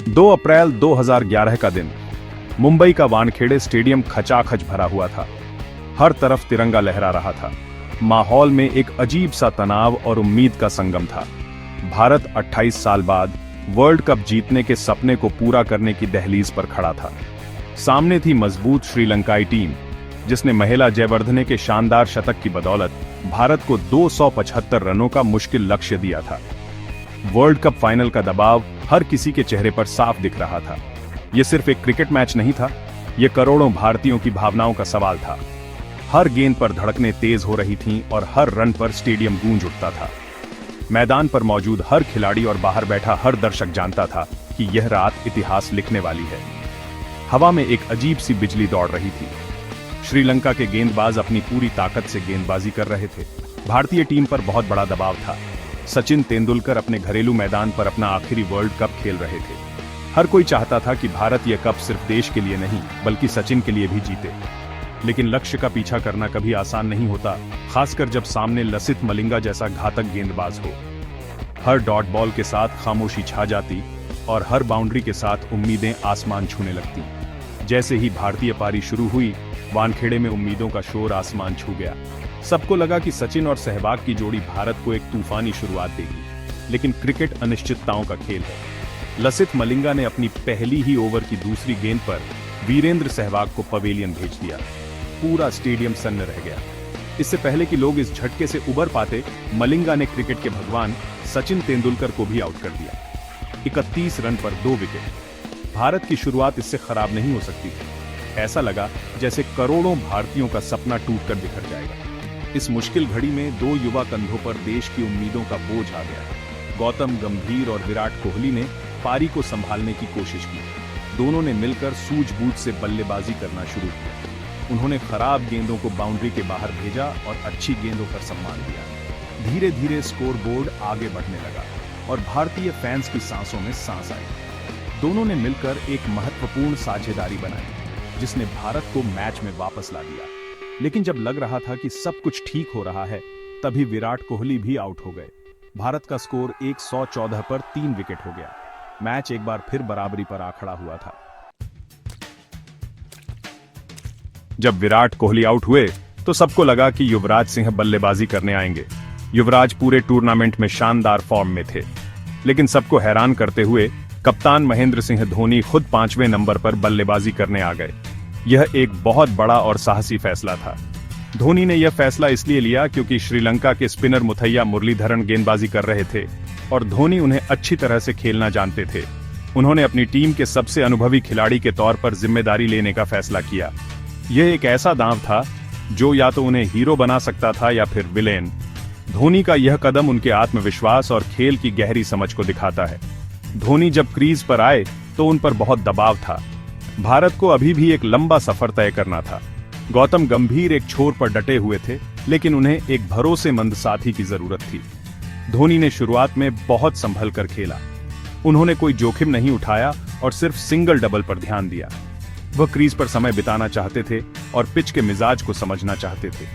2 अप्रैल 2011 का दिन। मुंबई का वानखेड़े स्टेडियम खचाखच भरा हुआ था। हर तरफ तिरंगा लहरा रहा था। माहौल में एक अजीब सा तनाव और उम्मीद का संगम था। भारत 28 साल बाद वर्ल्ड कप जीतने के सपने को पूरा करने की दहलीज पर खड़ा था। सामने थी मजबूत श्रीलंकाई टीम, जिसने महिला जयवर्धने के शानदार शतक की बदौलत भारत को 275 रनों का मुश्किल लक्ष्य दिया था। वर्ल्ड कप फाइनल का दबाव हर किसी के चेहरे पर साफ दिख रहा था। यह सिर्फ एक क्रिकेट मैच नहीं था, यह करोड़ों भारतीयों की भावनाओं का सवाल था। हर गेंद पर धड़कनें तेज हो रही थीं और हर रन पर स्टेडियम गूंज उठता था। मैदान पर मौजूद हर खिलाड़ी और बाहर बैठा हर दर्शक जानता था कि यह रात इतिहास लिखने वाली है। हवा में एक अजीब सी बिजली दौड़ रही थी। श्रीलंका के गेंदबाज अपनी पूरी ताकत से गेंदबाजी कर रहे थे। भारतीय टीम पर बहुत बड़ा दबाव था। सचिन तेंदुलकर अपने घरेलू मैदान पर अपना आखिरी वर्ल्ड कप खेल रहे थे। हर कोई चाहता था कि भारत यह कप सिर्फ देश के लिए नहीं बल्कि सचिन के लिए भी जीते। लेकिन लक्ष्य का पीछा करना कभी आसान नहीं होता, खासकर जब सामने लसित मलिंगा जैसा घातक गेंदबाज हो। हर डॉट बॉल के साथ खामोशी छा जाती और हर बाउंड्री के साथ उम्मीदें आसमान छूने लगती। जैसे ही भारतीय पारी शुरू हुई, वानखेड़े में उम्मीदों का शोर आसमान छू गया। सबको लगा कि सचिन और सहवाग की जोड़ी भारत को एक तूफानी शुरुआत देगी। लेकिन क्रिकेट अनिश्चितताओं का खेल है। लसित मलिंगा ने अपनी पहली ही ओवर की दूसरी गेंद पर वीरेंद्र सहवाग को पवेलियन भेज दिया। पूरा स्टेडियम सन्न रह गया। इससे पहले कि लोग इस झटके से उबर पाते, मलिंगा ने क्रिकेट के भगवान सचिन तेंदुलकर को भी आउट कर दिया। 31 रन पर 2 विकेट। भारत की शुरुआत इससे खराब नहीं हो सकती थी। ऐसा लगा जैसे करोड़ों भारतीयों का सपना टूटकर बिखर जाएगा। इस मुश्किल घड़ी में 2 युवा कंधों पर देश की उम्मीदों का बोझ आ गया। गौतम गंभीर और विराट कोहली ने पारी को संभालने की कोशिश की। दोनों ने मिलकर सूझबूझ से बल्लेबाजी करना शुरू किया। उन्होंने खराब गेंदों को बाउंड्री के बाहर भेजा और अच्छी गेंदों पर सम्मान दिया। धीरे धीरे स्कोर बोर्ड आगे बढ़ने लगा और भारतीय फैंस की सांसों में सांस आई। दोनों ने मिलकर एक महत्वपूर्ण साझेदारी बनाई, जिसने भारत को मैच में वापस ला दिया। लेकिन जब लग रहा था कि सब कुछ ठीक हो रहा है, तभी विराट कोहली भी आउट हो गए। भारत का स्कोर 114 पर 3 विकेट हो गया। मैच एक बार फिर बराबरी पर आ खड़ा हुआ था। जब विराट कोहली आउट हुए तो सबको लगा कि युवराज सिंह बल्लेबाजी करने आएंगे। युवराज पूरे टूर्नामेंट में शानदार फॉर्म में थे, लेकिन सबको हैरान करते हुए कप्तान महेंद्र सिंह धोनी खुद 5वें नंबर पर बल्लेबाजी करने आ गए। यह एक बहुत बड़ा और साहसी फैसला था। धोनी ने यह फैसला इसलिए लिया क्योंकि श्रीलंका के स्पिनर मुथैया मुरलीधरन गेंदबाजी कर रहे थे और धोनी उन्हें अच्छी तरह से खेलना जानते थे। उन्होंने अपनी टीम के सबसे अनुभवी खिलाड़ी के तौर पर जिम्मेदारी लेने का फैसला किया। यह एक ऐसा दांव था जो या तो उन्हें हीरो बना सकता था या फिर विलेन। धोनी का यह कदम उनके आत्मविश्वास और खेल की गहरी समझ को दिखाता है। धोनी जब क्रीज पर आए तो उन पर बहुत दबाव था। भारत को अभी भी एक लंबा सफर तय करना था। गौतम गंभीर एक छोर पर डटे हुए थे, लेकिन उन्हें एक भरोसेमंद साथी की जरूरत थी। धोनी ने शुरुआत में बहुत संभल कर खेला। उन्होंने कोई जोखिम नहीं उठाया और सिर्फ सिंगल डबल पर ध्यान दिया। वह क्रीज पर समय बिताना चाहते थे और पिच के मिजाज को समझना चाहते थे।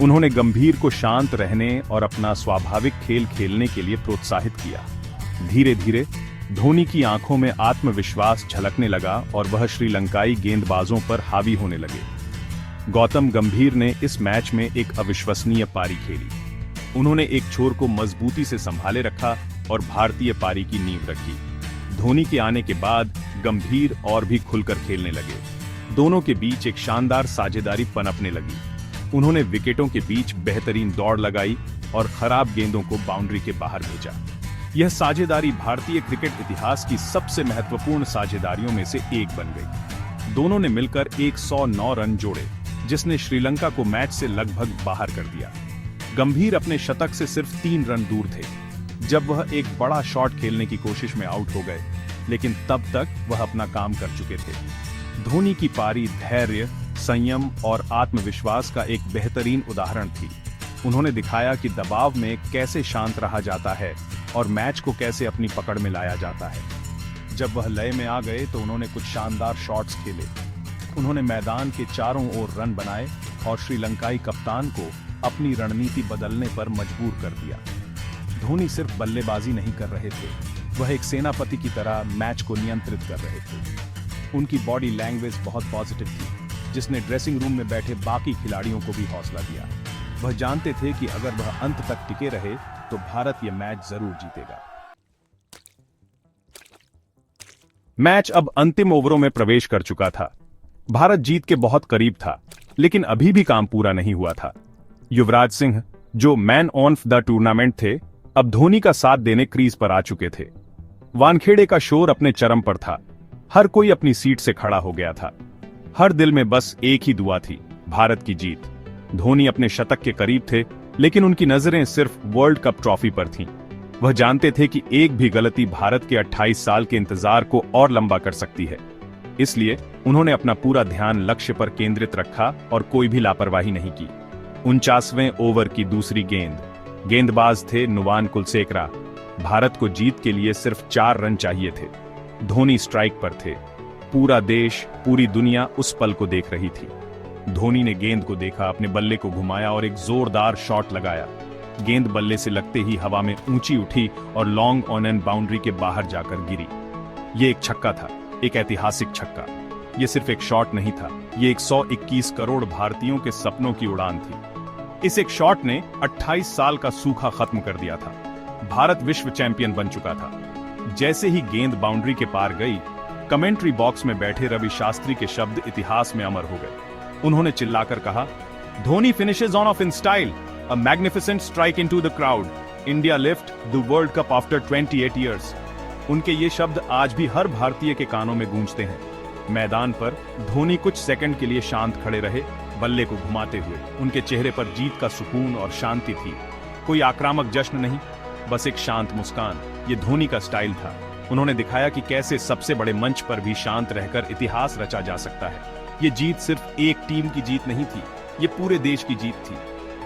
उन्होंने गंभीर को शांत रहने और अपना स्वाभाविक खेल खेलने के लिए प्रोत्साहित किया। धीरे धीरे धोनी की आंखों में आत्मविश्वास झलकने लगा और वह श्रीलंकाई गेंदबाजों पर हावी होने लगे। गौतम गंभीर ने इस मैच में एक अविश्वसनीय पारी खेली। उन्होंने एक छोर को मजबूती से संभाले रखा और भारतीय पारी की नींव रखी। धोनी के आने के बाद गंभीर और भी खुलकर खेलने लगे। दोनों के बीच एक शानदार साझेदारी पनपने लगी। उन्होंने विकेटों के बीच बेहतरीन दौड़ लगाई और खराब गेंदों को बाउंड्री के बाहर भेजा। यह साझेदारी भारतीय क्रिकेट इतिहास की सबसे महत्वपूर्ण साझेदारियों में से एक बन गई। दोनों ने मिलकर 109 रन जोड़े, जिसने श्रीलंका को मैच से लगभग बाहर कर दिया। गंभीर अपने शतक से सिर्फ 3 रन दूर थे जब वह एक बड़ा शॉट खेलने की कोशिश में आउट हो गए, लेकिन तब तक वह अपना काम कर चुके थे। धोनी की पारी धैर्य, संयम और आत्मविश्वास का एक बेहतरीन उदाहरण थी। उन्होंने दिखाया कि दबाव में कैसे शांत रहा जाता है और मैच को कैसे अपनी पकड़ में लाया जाता है। जब वह लय में आ गए तो उन्होंने कुछ शानदार शॉट्स खेले। उन्होंने मैदान के चारों ओर रन बनाए और श्रीलंकाई कप्तान को अपनी रणनीति बदलने पर मजबूर कर दिया। धोनी सिर्फ बल्लेबाजी नहीं कर रहे थे, वह एक सेनापति की तरह मैच को नियंत्रित कर रहे थे। उनकी बॉडी लैंग्वेज बहुत पॉजिटिव थी, जिसने ड्रेसिंग रूम में बैठे बाकी खिलाड़ियों को भी हौसला दिया। वह जानते थे कि अगर वह अंत तक टिके रहे तो भारत यह मैच जरूर जीतेगा। मैच अब अंतिम ओवरों में प्रवेश कर चुका था। भारत जीत के बहुत करीब था, लेकिन अभी भी काम पूरा नहीं हुआ था। युवराज सिंह, जो मैन ऑफ द टूर्नामेंट थे, अब धोनी का साथ देने क्रीज पर आ चुके थे। वानखेड़े का शोर अपने चरम पर था। हर कोई अपनी सीट से खड़ा हो गया था। हर दिल में बस एक ही दुआ थी, भारत की जीत। धोनी अपने शतक के करीब थे, लेकिन उनकी नजरें सिर्फ वर्ल्ड कप ट्रॉफी पर थीं। वह जानते थे कि एक भी गलती भारत के 28 साल के इंतजार को और लंबा कर सकती है। इसलिए उन्होंने अपना पूरा ध्यान लक्ष्य पर केंद्रित रखा और कोई भी लापरवाही नहीं की। 49वें ओवर की दूसरी गेंद। गेंदबाज थे नुवान कुलसेकरा। भारत को जीत के लिए सिर्फ 4 रन चाहिए थे। धोनी स्ट्राइक पर थे। पूरा देश, पूरी दुनिया उस पल को देख रही थी। धोनी ने गेंद को देखा, अपने बल्ले को घुमाया और एक जोरदार शॉट लगाया। गेंद बल्ले से लगते ही हवा में ऊंची उठी और लॉन्ग ऑन एंड बाउंड्री के बाहर जाकर गिरी। यह एक छक्का था, एक ऐतिहासिक छक्का। यह सिर्फ एक शॉट नहीं था, यह 121 करोड़ भारतीयों के सपनों की उड़ान थी। इस एक शॉट ने 28 साल का सूखा खत्म कर दिया था। भारत विश्व चैंपियन बन चुका था। जैसे ही गेंद बाउंड्री के पार गई, कमेंट्री बॉक्स में बैठे रवि शास्त्री के शब्द इतिहास में अमर हो गए। उन्होंने चिल्लाकर कहा, Dhoni finishes on off in style, a magnificent strike into the crowd, India lift the world cup after 28 years. उनके ये शब्द आज भी हर भारतीय के कानों में गूंजते हैं। मैदान पर धोनी कुछ सेकंड के लिए शांत खड़े रहे, बल्ले को घुमाते हुए। उनके चेहरे पर जीत का सुकून और शांति थी। कोई आक्रामक जश्न नहीं, बस एक शांत मुस्कान। ये धोनी का स्टाइल था। उन्होंने दिखाया कि कैसे सबसे बड़े मंच पर भी शांत रहकर इतिहास रचा जा सकता है। ये जीत सिर्फ एक टीम की जीत नहीं थी, ये पूरे देश की जीत थी।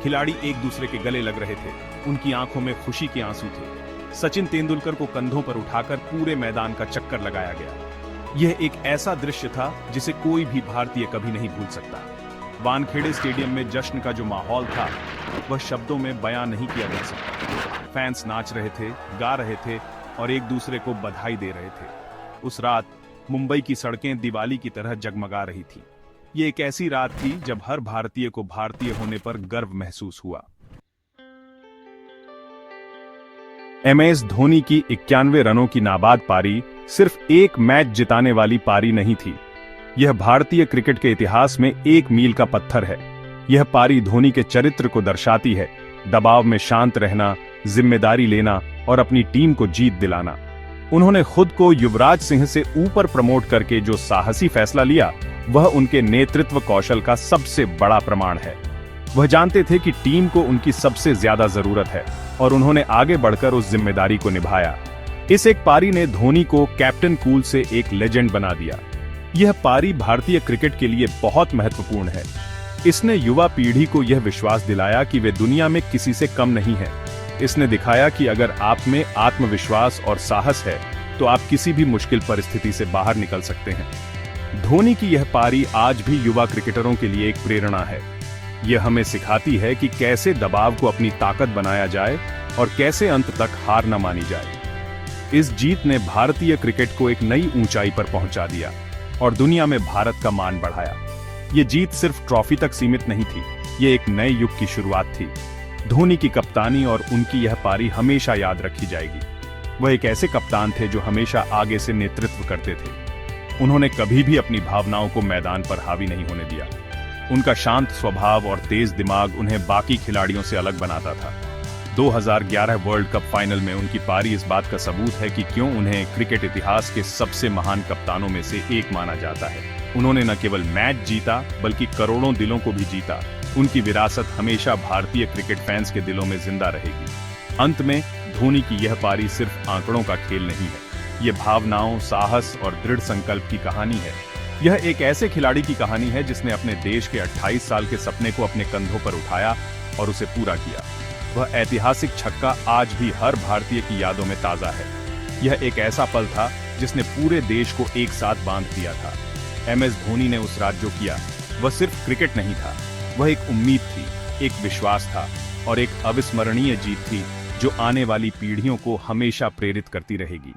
खिलाड़ी एक दूसरे के गले लग रहे थे, उनकी आंखों में खुशी के आंसू थे। सचिन तेंदुलकर को कंधों पर उठाकर पूरे मैदान का चक्कर लगाया गया। यह एक ऐसा दृश्य था जिसे कोई भी भारतीय कभी नहीं भूल सकता। वानखेड़े स्टेडियम में जश्न का जो माहौल था, वह शब्दों में बयां नहीं किया जा सकता। फैंस नाच रहे थे, गा रहे थे और एक दूसरे को बधाई दे रहे थे। उस रात मुंबई की सड़कें दिवाली की तरह जगमगा रही थी। ये एक ऐसी रात थी जब हर भारतीय को भारतीय होने पर गर्व महसूस हुआ। MS धोनी की 91 रनों की नाबाद पारी सिर्फ एक मैच जिताने वाली पारी नहीं थी। यह भारतीय क्रिकेट के इतिहास में एक मील का पत्थर है। यह पारी धोनी के चरित्र को दर्शाती है। दबाव में शांत रहना, जिम्मेदारी लेना और अपनी टीम को जीत दिलाना। उन्होंने खुद को युवराज सिंह से ऊपर प्रमोट करके जो साहसी फैसला लिया, वह उनके नेतृत्व कौशल का सबसे बड़ा प्रमाण है। वह जानते थे कि टीम को उनकी सबसे ज्यादा जरूरत है और उन्होंने आगे बढ़कर उस जिम्मेदारी को निभाया। इस एक पारी ने धोनी को कैप्टन कूल से एक लेजेंड बना दिया। यह पारी भारतीय क्रिकेट के लिए बहुत महत्वपूर्ण है। इसने युवा पीढ़ी को यह विश्वास दिलाया कि वे दुनिया में किसी से कम नहीं है। इसने दिखाया कि अगर आप में आत्मविश्वास और साहस है, तो आप किसी भी मुश्किल परिस्थिति से बाहर निकल सकते हैं। धोनी की यह पारी आज भी युवा क्रिकेटरों के लिए एक प्रेरणा है। यह हमें सिखाती है कि कैसे दबाव को अपनी ताकत बनाया जाए और कैसे अंत तक हार न मानी जाए। इस जीत ने भारतीय क्रिकेट को एक नई ऊंचाई पर पहुंचा दिया और दुनिया में भारत का मान बढ़ाया। ये जीत सिर्फ ट्रॉफी तक सीमित नहीं थी, ये एक नए युग की शुरुआत थी। धोनी की कप्तानी और उनकी यह पारी हमेशा याद रखी जाएगी। वह एक ऐसे कप्तान थे जो हमेशा आगे से नेतृत्व करते थे। उन्होंने कभी भी अपनी भावनाओं को मैदान पर हावी नहीं होने दिया। उनका शांत स्वभाव और तेज दिमाग उन्हें बाकी खिलाड़ियों से अलग बनाता था। 2011 वर्ल्ड कप फाइनल में उनकी पारी इस बात का सबूत है कि क्यों उन्हें क्रिकेट इतिहास के सबसे महान कप्तानों में से एक माना जाता है। उन्होंने न केवल मैच जीता, बल्कि करोड़ों दिलों को भी जीता। उनकी विरासत हमेशा भारतीय क्रिकेट फैंस के दिलों में जिंदा रहेगी। अंत में धोनी की यह पारी सिर्फ आंकड़ों का खेल नहीं है, यह भावनाओं, साहस और दृढ़ संकल्प की कहानी है। यह एक ऐसे खिलाड़ी की कहानी है जिसने अपने देश के 28 साल के सपने को अपने कंधों पर उठाया और उसे पूरा किया। वह ऐतिहासिक छक्का आज भी हर भारतीय की यादों में ताजा है। यह एक ऐसा पल था जिसने पूरे देश को एक साथ बांध दिया था। MS धोनी ने उस रात जो किया, वह सिर्फ क्रिकेट नहीं था, वह एक उम्मीद थी, एक विश्वास था और एक अविस्मरणीय जीत थी जो आने वाली पीढ़ियों को हमेशा प्रेरित करती रहेगी।